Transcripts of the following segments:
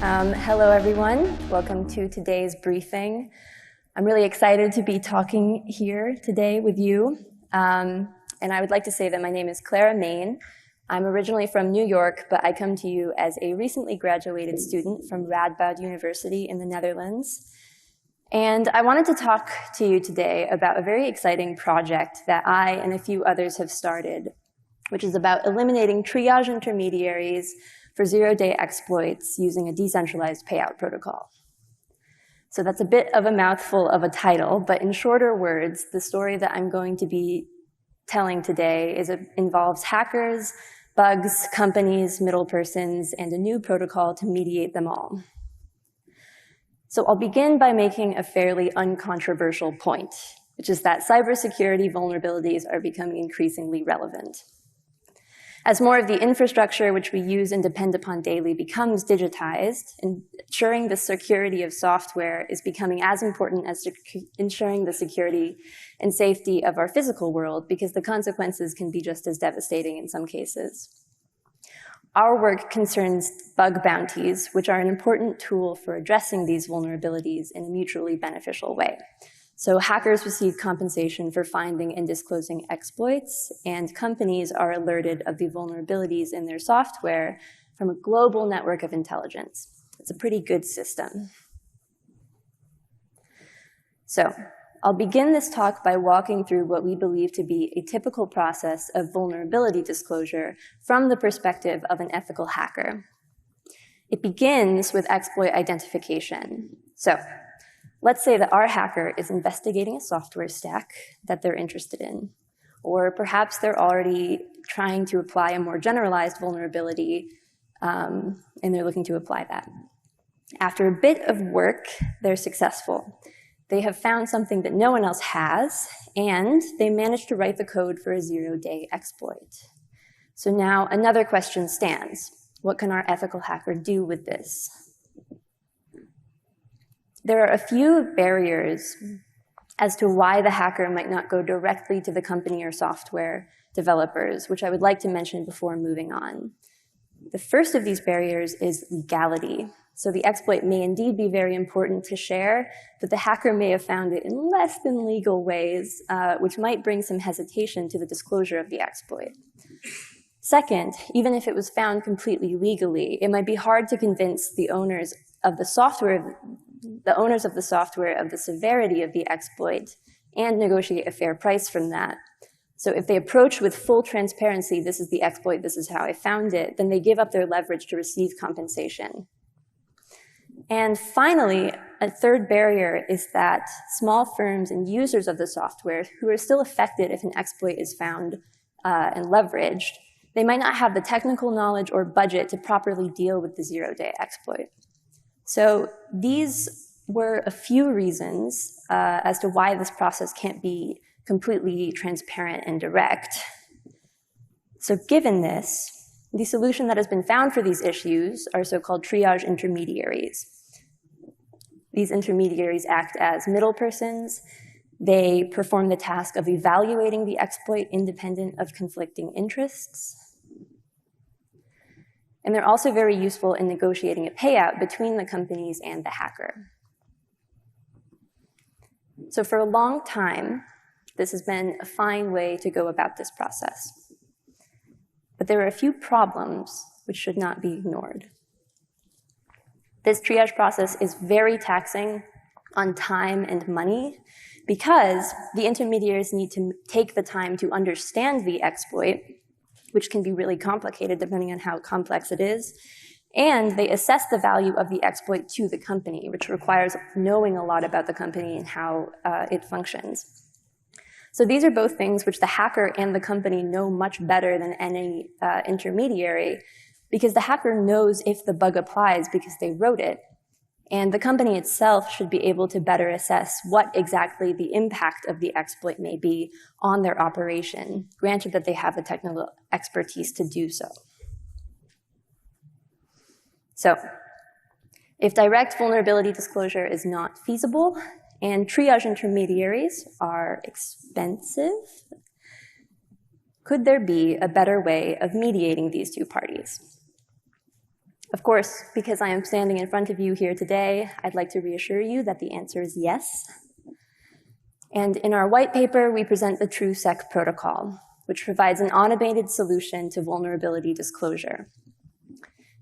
Hello, everyone. Welcome to today's briefing. I'm really excited to be talking here today with you. And I would like to say that my name is Clara, Maine. I'm originally from New York, but I come to you as a recently graduated student from Radboud University in the Netherlands. And I wanted to talk to you today about a very exciting project that I and a few others have started, which is about eliminating triage intermediaries for zero-day exploits using a decentralized payout protocol. So that's a bit of a mouthful of a title, but in shorter words, the story that I'm going to be telling today involves hackers, bugs, companies, middle persons, and a new protocol to mediate them all. So I'll begin by making a fairly uncontroversial point, which is that cybersecurity vulnerabilities are becoming increasingly relevant. As more of the infrastructure which we use and depend upon daily becomes digitized, ensuring the security of software is becoming as important as ensuring the security and safety of our physical world, because the consequences can be just as devastating in some cases. Our work concerns bug bounties, which are an important tool for addressing these vulnerabilities in a mutually beneficial way. So hackers receive compensation for finding and disclosing exploits, and companies are alerted of the vulnerabilities in their software from a global network of intelligence. It's a pretty good system. So I'll begin this talk by walking through what we believe to be a typical process of vulnerability disclosure from the perspective of an ethical hacker. It begins with exploit identification. So let's say that our hacker is investigating a software stack that they're interested in, or perhaps they're already trying to apply a more generalized vulnerability, and they're looking to apply that. After a bit of work, they're successful. They have found something that no one else has, and they managed to write the code for a zero-day exploit. So now another question stands. What can our ethical hacker do with this? There are a few barriers as to why the hacker might not go directly to the company or software developers, which I would like to mention before moving on. The first of these barriers is legality. So the exploit may indeed be very important to share, but the hacker may have found it in less than legal ways, which might bring some hesitation to the disclosure of the exploit. Second, even if it was found completely legally, it might be hard to convince the owners of the software of the severity of the exploit and negotiate a fair price from that. So if they approach with full transparency, this is the exploit, this is how I found it, then they give up their leverage to receive compensation. And finally, a third barrier is that small firms and users of the software who are still affected if an exploit is found and leveraged, they might not have the technical knowledge or budget to properly deal with the zero-day exploit. So these were a few reasons as to why this process can't be completely transparent and direct. So given this, the solution that has been found for these issues are so-called triage intermediaries. These intermediaries act as middle persons. They perform the task of evaluating the exploit independent of conflicting interests. And they're also very useful in negotiating a payout between the companies and the hacker. So for a long time, this has been a fine way to go about this process. But there are a few problems which should not be ignored. This triage process is very taxing on time and money because the intermediaries need to take the time to understand the exploit, which can be really complicated depending on how complex it is, and they assess the value of the exploit to the company, which requires knowing a lot about the company and how it functions. So these are both things which the hacker and the company know much better than any intermediary, because the hacker knows if the bug applies because they wrote it, and the company itself should be able to better assess what exactly the impact of the exploit may be on their operation, granted that they have the technical expertise to do so. So, if direct vulnerability disclosure is not feasible and triage intermediaries are expensive, could there be a better way of mediating these two parties? Of course, because I am standing in front of you here today, I'd like to reassure you that the answer is yes. And in our white paper, we present the TrueSec protocol, which provides an automated solution to vulnerability disclosure.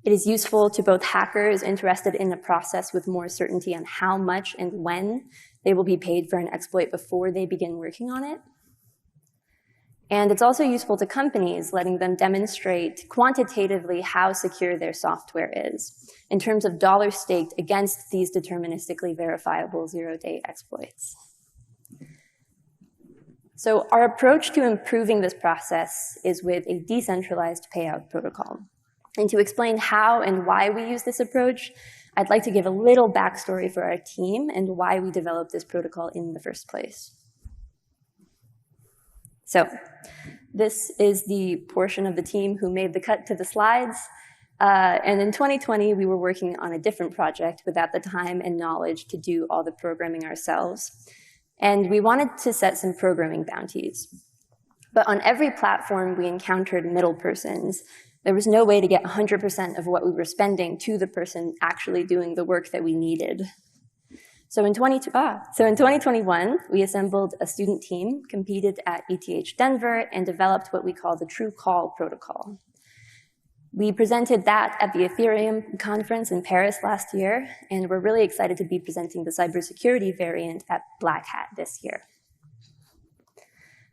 It is useful to both hackers interested in a process with more certainty on how much and when they will be paid for an exploit before they begin working on it. And it's also useful to companies, letting them demonstrate quantitatively how secure their software is in terms of dollars staked against these deterministically verifiable zero-day exploits. So our approach to improving this process is with a decentralized payout protocol. And to explain how and why we use this approach, I'd like to give a little backstory for our team and why we developed this protocol in the first place. So this is the portion of the team who made the cut to the slides. And in 2020, we were working on a different project without the time and knowledge to do all the programming ourselves. And we wanted to set some programming bounties. But on every platform, we encountered middle persons. There was no way to get 100% of what we were spending to the person actually doing the work that we needed. So in 2021, we assembled a student team, competed at ETH Denver, and developed what we call the True Call protocol. We presented that at the Ethereum conference in Paris last year, and we're really excited to be presenting the cybersecurity variant at Black Hat this year.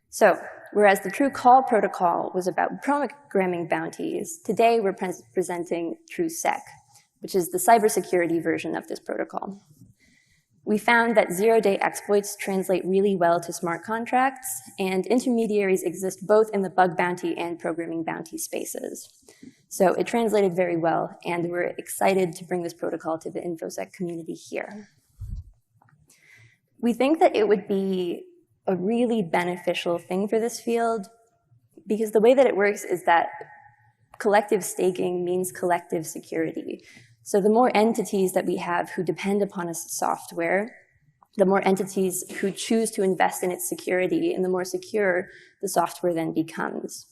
So, whereas the True Call protocol was about programming bounties, today we're presenting TrueSec, which is the cybersecurity version of this protocol. We found that zero-day exploits translate really well to smart contracts, and intermediaries exist both in the bug bounty and programming bounty spaces. So it translated very well, and we're excited to bring this protocol to the InfoSec community here. We think that it would be a really beneficial thing for this field because the way that it works is that collective staking means collective security. So the more entities that we have who depend upon a software, the more entities who choose to invest in its security, and the more secure the software then becomes.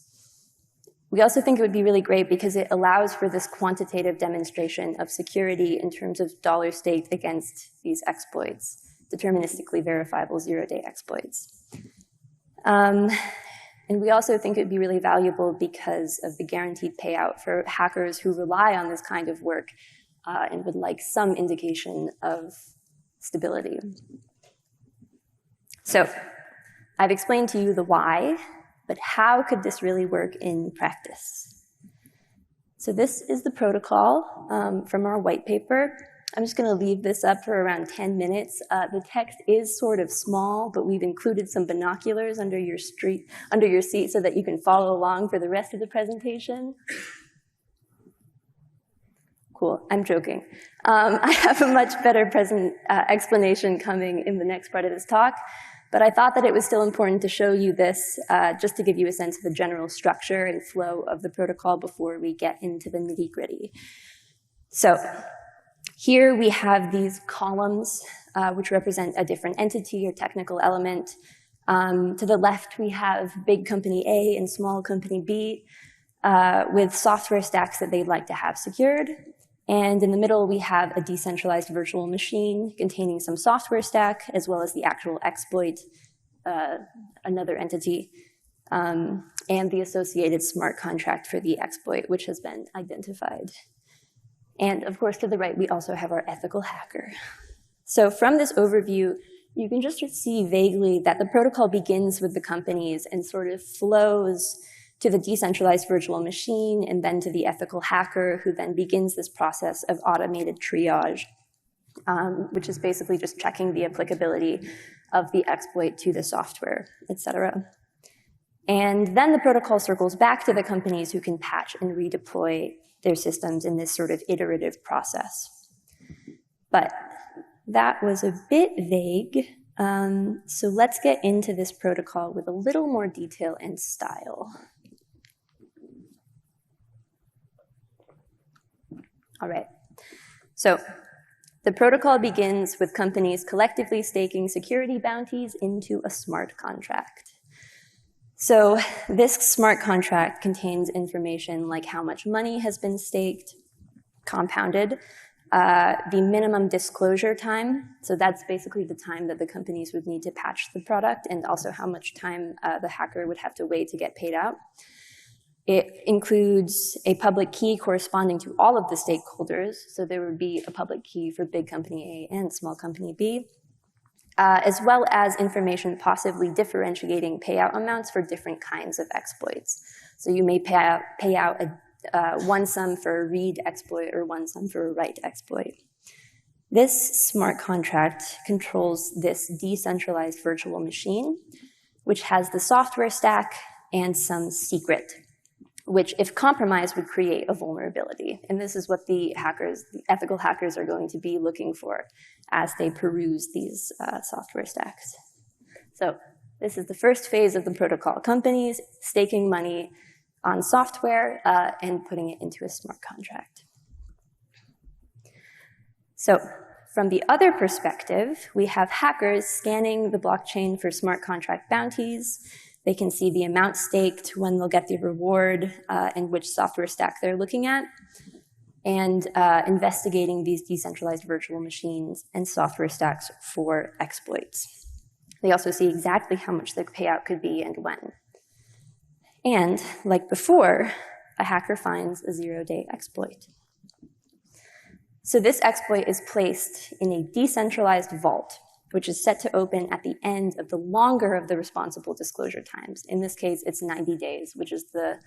We also think it would be really great because it allows for this quantitative demonstration of security in terms of dollars staked against these exploits, deterministically verifiable zero-day exploits. And we also think it would be really valuable because of the guaranteed payout for hackers who rely on this kind of work and would like some indication of stability. So I've explained to you the why, but how could this really work in practice? So this is the protocol from our white paper. I'm just going to leave this up for around 10 minutes. The text is sort of small, but we've included some binoculars under your seat so that you can follow along for the rest of the presentation. Cool, I'm joking. I have a much better explanation coming in the next part of this talk, but I thought that it was still important to show you this just to give you a sense of the general structure and flow of the protocol before we get into the nitty-gritty. So here we have these columns which represent a different entity or technical element. To the left, we have big company A and small company B with software stacks that they'd like to have secured. And in the middle, we have a decentralized virtual machine containing some software stack, as well as the actual exploit, another entity, and the associated smart contract for the exploit, which has been identified. And of course, to the right, we also have our ethical hacker. So from this overview, you can just see vaguely that the protocol begins with the companies and sort of flows to the decentralized virtual machine, and then to the ethical hacker, who then begins this process of automated triage, which is basically just checking the applicability of the exploit to the software, etc. And then the protocol circles back to the companies who can patch and redeploy their systems in this sort of iterative process. But that was a bit vague, so let's get into this protocol with a little more detail and style. All right, so the protocol begins with companies collectively staking security bounties into a smart contract. So this smart contract contains information like how much money has been staked, compounded. The minimum disclosure time, so that's basically the time that the companies would need to patch the product and also how much time the hacker would have to wait to get paid out. It includes a public key corresponding to all of the stakeholders, so there would be a public key for big company A and small company B, as well as information possibly differentiating payout amounts for different kinds of exploits. So you may pay out one sum for a read exploit or one sum for a write exploit. This smart contract controls this decentralized virtual machine, which has the software stack and some secret, which, if compromised, would create a vulnerability. And this is what the ethical hackers are going to be looking for as they peruse these software stacks. So this is the first phase of the protocol. Companies staking money on software and putting it into a smart contract. So from the other perspective, we have hackers scanning the blockchain for smart contract bounties. They can see the amount staked, when they'll get the reward, and which software stack they're looking at, and investigating these decentralized virtual machines and software stacks for exploits. They also see exactly how much the payout could be and when. And, like before, a hacker finds a zero-day exploit. So this exploit is placed in a decentralized vault, which is set to open at the end of the longer of the responsible disclosure times. In this case, it's 90 days, which is the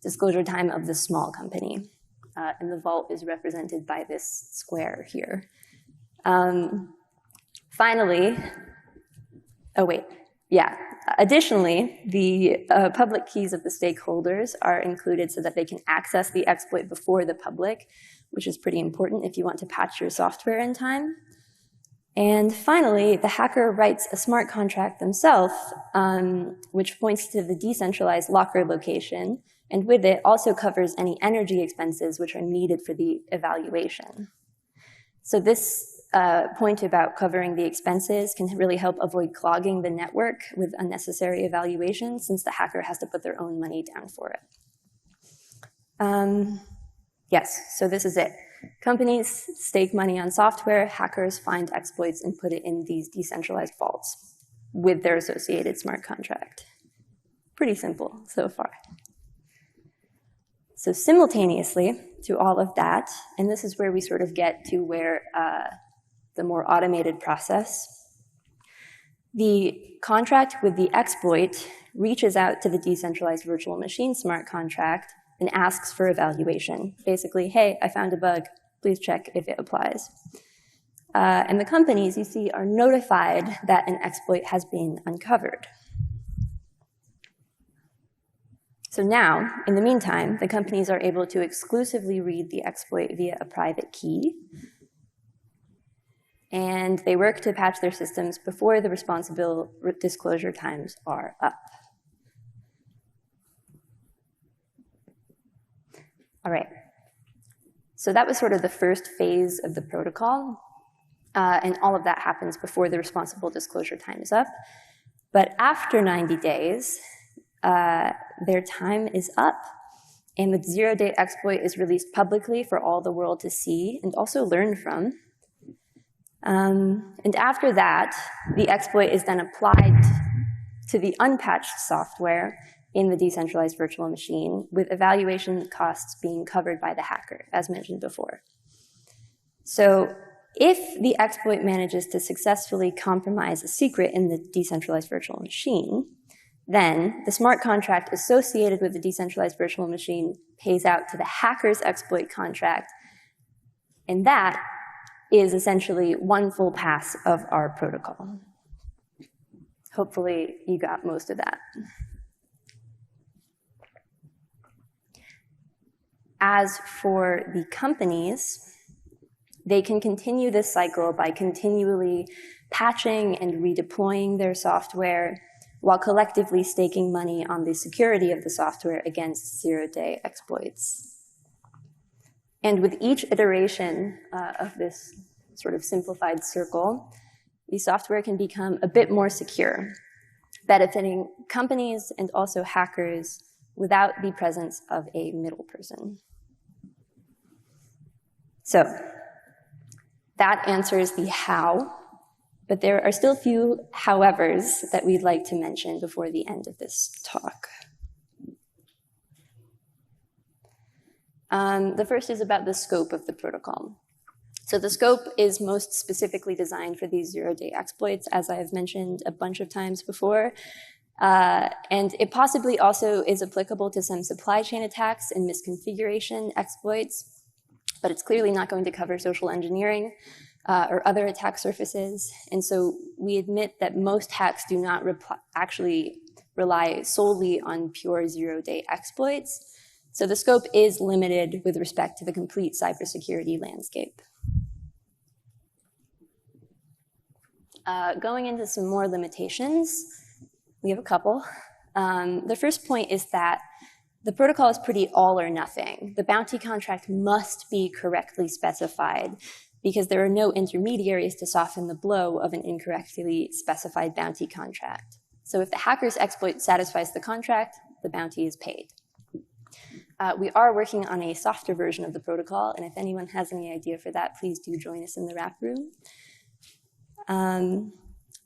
disclosure time of the small company. And the vault is represented by this square here. Additionally, the public keys of the stakeholders are included so that they can access the exploit before the public, which is pretty important if you want to patch your software in time. And finally, the hacker writes a smart contract themselves, which points to the decentralized locker location, and with it also covers any energy expenses which are needed for the evaluation. So this point about covering the expenses can really help avoid clogging the network with unnecessary evaluations, since the hacker has to put their own money down for it. Yes, so this is it. Companies stake money on software, hackers find exploits and put it in these decentralized vaults with their associated smart contract. Pretty simple so far. So simultaneously to all of that, and this is where we sort of get to where the more automated process, the contract with the exploit reaches out to the decentralized virtual machine smart contract and asks for evaluation. Basically, hey, I found a bug, please check if it applies. And the companies, you see, are notified that an exploit has been uncovered. So now, in the meantime, the companies are able to exclusively read the exploit via a private key, and they work to patch their systems before the responsible disclosure times are up. All right, so that was sort of the first phase of the protocol, and all of that happens before the responsible disclosure time is up. But after 90 days, their time is up, and the zero-day exploit is released publicly for all the world to see and also learn from. And after that, the exploit is then applied to the unpatched software in the decentralized virtual machine, with evaluation costs being covered by the hacker, as mentioned before. So if the exploit manages to successfully compromise a secret in the decentralized virtual machine, then the smart contract associated with the decentralized virtual machine pays out to the hacker's exploit contract, and that is essentially one full pass of our protocol. Hopefully you got most of that. As for the companies, they can continue this cycle by continually patching and redeploying their software while collectively staking money on the security of the software against zero-day exploits. And with each iteration of this sort of simplified circle, the software can become a bit more secure, benefiting companies and also hackers without the presence of a middle person. So that answers the how, but there are still a few howevers that we'd like to mention before the end of this talk. The first is about the scope of the protocol. So the scope is most specifically designed for these zero-day exploits, as I have mentioned a bunch of times before. And it possibly also is applicable to some supply chain attacks and misconfiguration exploits, but it's clearly not going to cover social engineering or other attack surfaces. And so we admit that most hacks do not actually rely solely on pure zero-day exploits. So the scope is limited with respect to the complete cybersecurity landscape. Going into some more limitations, we have a couple. The first point is that the protocol is pretty all or nothing. The bounty contract must be correctly specified because there are no intermediaries to soften the blow of an incorrectly specified bounty contract. So if the hacker's exploit satisfies the contract, the bounty is paid. We are working on a softer version of the protocol, and if anyone has any idea for that, please do join us in the wrap room.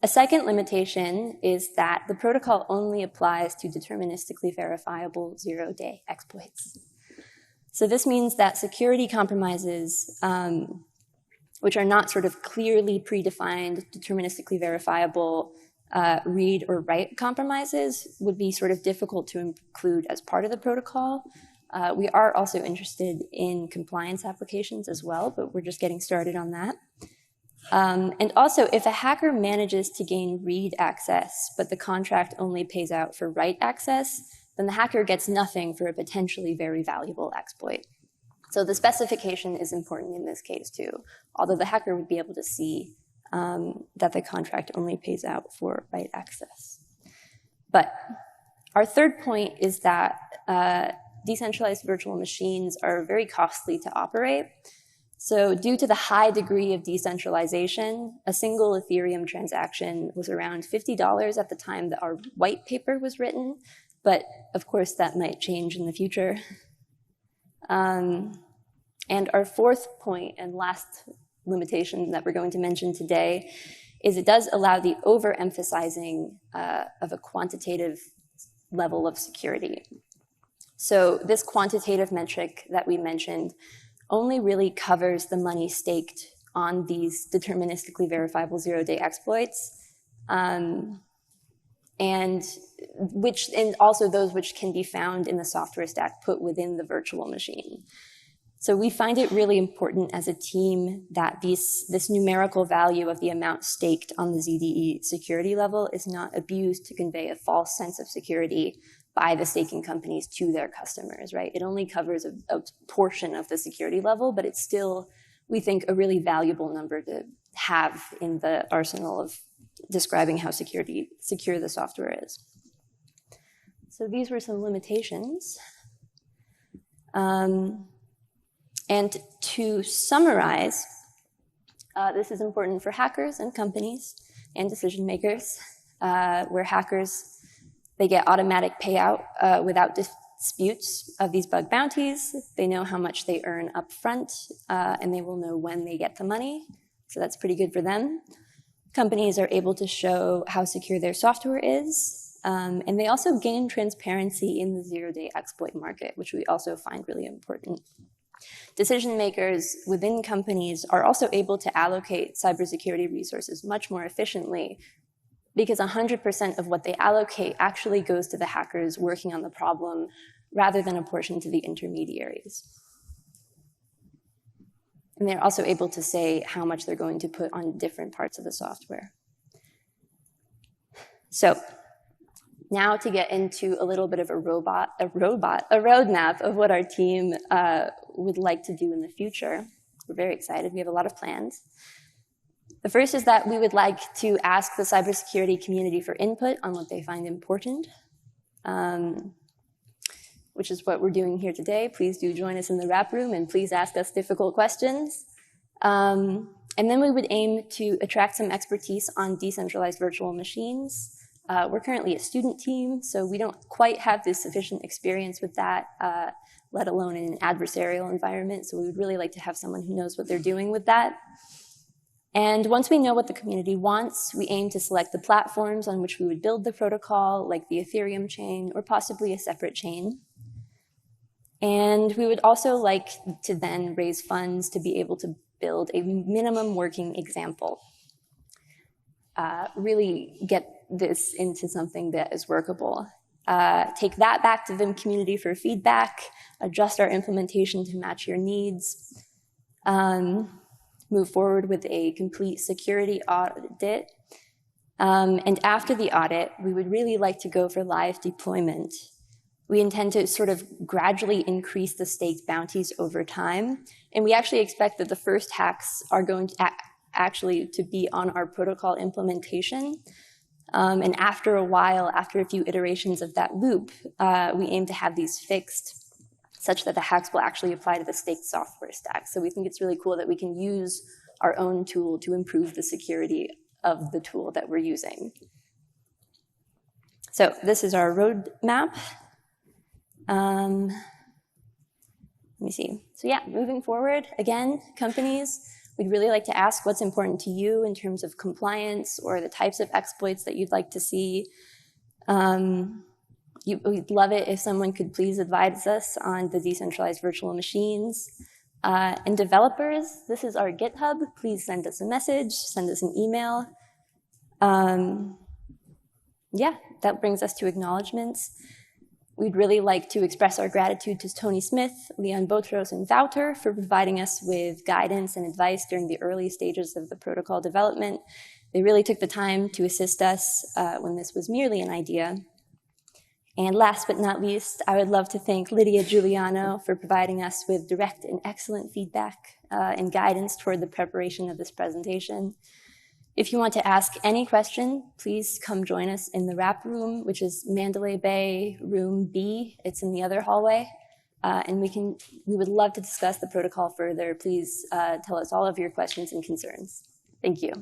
A second limitation is that the protocol only applies to deterministically verifiable zero-day exploits. So this means that security compromises, which are not sort of clearly predefined, deterministically verifiable read or write compromises, would be sort of difficult to include as part of the protocol. We are also interested in compliance applications as well, but we're just getting started on that. And also, if a hacker manages to gain read access, but the contract only pays out for write access, then the hacker gets nothing for a potentially very valuable exploit. So the specification is important in this case too, although the hacker would be able to see that the contract only pays out for write access. But our third point is that decentralized virtual machines are very costly to operate. So due to the high degree of decentralization, a single Ethereum transaction was around $50 at the time that our white paper was written, but of course that might change in the future. And our fourth point and last limitation that we're going to mention today is it does allow the overemphasizing of a quantitative level of security. So this quantitative metric that we mentioned only really covers the money staked on these deterministically verifiable zero-day exploits, and also those which can be found in the software stack put within the virtual machine. So we find it really important as a team that this numerical value of the amount staked on the ZDE security level is not abused to convey a false sense of security by the staking companies to their customers, right? It only covers a portion of the security level, but it's still, we think, a really valuable number to have in the arsenal of describing how secure the software is. So these were some limitations. And to summarize, this is important for hackers and companies and decision makers, where hackers, they get automatic payout without disputes of these bug bounties. They know how much they earn up front, and they will know when they get the money. So that's pretty good for them. Companies are able to show how secure their software is, and they also gain transparency in the zero-day exploit market, which we also find really important. Decision makers within companies are also able to allocate cybersecurity resources much more efficiently because 100% of what they allocate actually goes to the hackers working on the problem rather than a portion to the intermediaries. And they're also able to say how much they're going to put on different parts of the software. So now to get into a little bit of a roadmap of what our team would like to do in the future. We're very excited. We have a lot of plans. The first is that we would like to ask the cybersecurity community for input on what they find important, which is what we're doing here today. Please do join us in the wrap room and please ask us difficult questions. And then we would aim to attract some expertise on decentralized virtual machines We're currently a student team, so we don't quite have the sufficient experience with that, let alone in an adversarial environment. So we would really like to have someone who knows what they're doing with that. And once we know what the community wants, we aim to select the platforms on which we would build the protocol, like the Ethereum chain, or possibly a separate chain. And we would also like to then raise funds to be able to build a minimum working example. Really get this into something that is workable. Take that back to the community for feedback, adjust our implementation to match your needs, move forward with a complete security audit. And after the audit, we would really like to go for live deployment. We intend to sort of gradually increase the staked bounties over time. And we actually expect that the first hacks are going to actually to be on our protocol implementation. And after a while, after a few iterations of that loop, we aim to have these fixed such that the hacks will actually apply to the staked software stack. So we think it's really cool that we can use our own tool to improve the security of the tool that we're using. So this is our roadmap. Let me see. So yeah, moving forward, again, companies, we'd really like to ask what's important to you in terms of compliance or the types of exploits that you'd like to see. We'd love it if someone could please advise us on the decentralized virtual machines. And developers, this is our GitHub. Please send us a message, send us an email. Yeah, that brings us to acknowledgements. We'd really like to express our gratitude to Tony Smith, Leon Botros, and Wouter for providing us with guidance and advice during the early stages of the protocol development. They really took the time to assist us when this was merely an idea. And last but not least, I would love to thank Lydia Giuliano for providing us with direct and excellent feedback and guidance toward the preparation of this presentation. If you want to ask any question, please come join us in the wrap room, which is Mandalay Bay room B. It's in the other hallway. And we would love to discuss the protocol further. Please tell us all of your questions and concerns. Thank you.